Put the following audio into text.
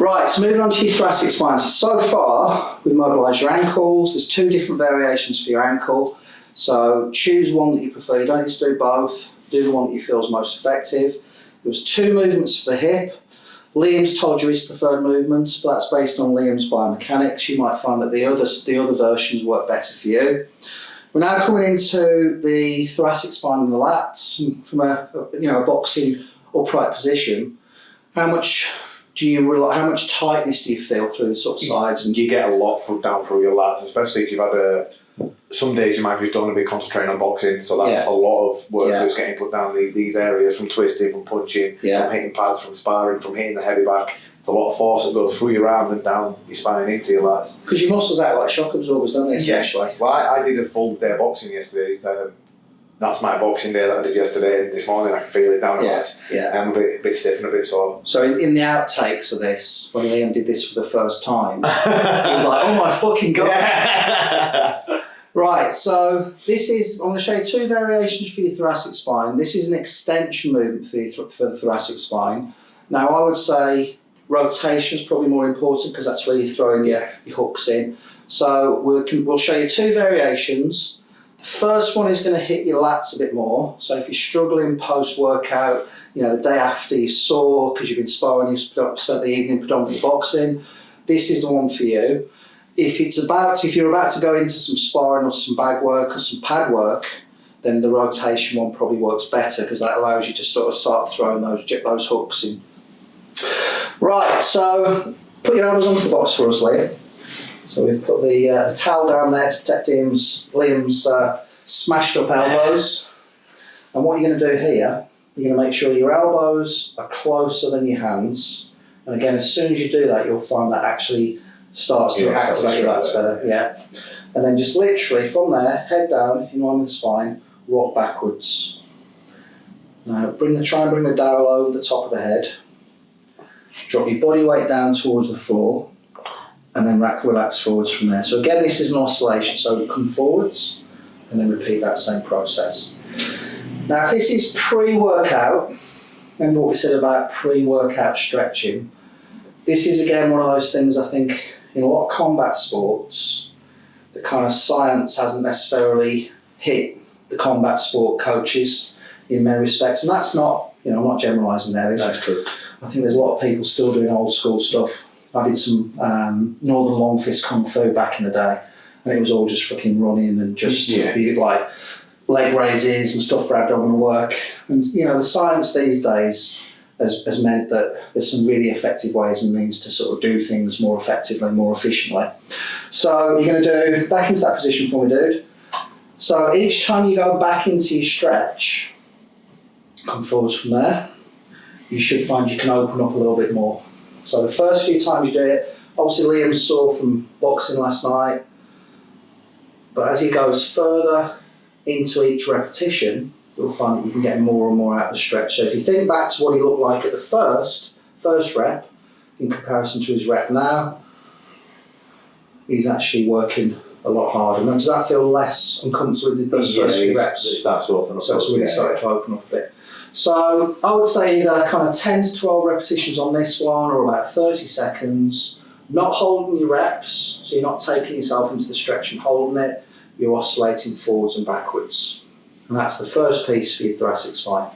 Right, so moving on to your thoracic spine. So far, we've mobilised your ankles. There's 2 different variations for your ankle. So choose one that you prefer. You don't need to do both. Do the one that you feel is most effective. There was 2 movements for the hip. Liam's told you his preferred movements, but that's based on Liam's biomechanics. You might find that the other versions work better for you. We're now coming into the thoracic spine and the lats from a boxing upright position. How much tightness do you feel through the sort of sides? And you get a lot down through your lats, especially if you've had some days you might just don't want to be concentrating on boxing, so that's a lot of work that's getting put down these areas, from twisting, from punching, from hitting pads, from sparring, from hitting the heavy back. It's a lot of force that goes through your arm and down your spine into your lats. Because your muscles act like shock absorbers, don't they, essentially? Yeah. Well, I did a full day of boxing yesterday. That's my boxing day that I did yesterday, and this morning I can feel it down the lats. I'm a bit stiff and a bit sore. So in the outtakes of this, when Liam did this for the first time, he was like, oh my fucking God. Yeah. Right, so I'm going to show you 2 variations for your thoracic spine. This is an extension movement for the thoracic spine. Now, I would say rotation is probably more important because that's where you're throwing your hooks in. So we'll show you 2 variations. The first one is going to hit your lats a bit more. So if you're struggling post-workout, the day after you're sore because you've been sparring, you've spent the evening predominantly boxing, this is the one for you. If you're about to go into some sparring or some bag work or some pad work, then the rotation one probably works better because that allows you to start throwing those hooks in. Right, so put your elbows onto the box for us, Liam. So we've put the towel down there to protect Liam's smashed up elbows. And what you're going to do here, you're going to make sure your elbows are closer than your hands. And again, as soon as you do that, you'll find that actually starts to activate your lats better. Yeah. And then just literally from there, head down, in line with the spine, rock backwards. Now try and bring the dowel over the top of the head. Drop your body weight down towards the floor, and then relax forwards from there. So again, this is an oscillation, so come forwards, and then repeat that same process. Now if this is pre-workout, remember what we said about pre-workout stretching, this is again one of those things I think in a lot of combat sports, the kind of science hasn't necessarily hit the combat sport coaches in many respects, and that's not, I'm not generalising there. That's true. I think there's a lot of people still doing old school stuff. I did some Northern Long Fist Kung Fu back in the day, and it was all just fucking running and just like leg raises and stuff for abdominal work. And the science these days has meant that there's some really effective ways and means to sort of do things more effectively, more efficiently. So you're going to do back into that position for me, dude. So each time you go back into your stretch, come forwards from there, you should find you can open up a little bit more. So the first few times you do it, obviously Liam's sore from boxing last night, but as he goes further into each repetition, you'll find that you can get more and more out of the stretch. So if you think back to what he looked like at the first rep, in comparison to his rep now, he's actually working a lot harder. Now, does that feel less uncomfortable with those first few reps? It starts to open up. So it's really started to open up a bit. So I would say either kind of 10 to 12 repetitions on this one, or about 30 seconds, not holding your reps, so you're not taking yourself into the stretch and holding it, you're oscillating forwards and backwards. And that's the first piece for your thoracic spine.